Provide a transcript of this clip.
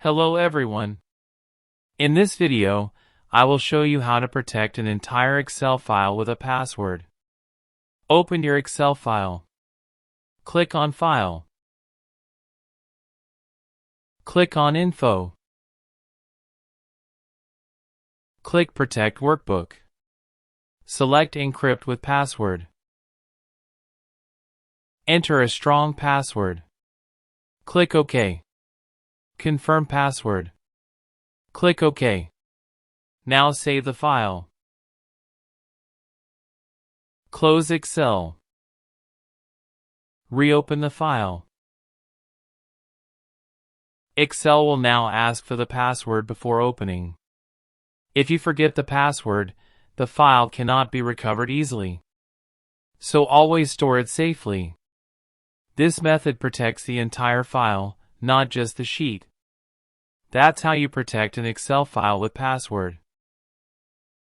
Hello everyone. In this video, I will show you how to protect an entire Excel file with a password. Open your Excel file. Click on File. Click on Info. Click Protect Workbook. Select Encrypt with Password. Enter a strong password. Click OK. Confirm password. Click OK. Now save the file. Close Excel. Reopen the file. Excel will now ask for the password before opening. If you forget the password, the file cannot be recovered easily. So always store it safely. This method protects the entire file, not just the sheet. That's how you protect an Excel file with password.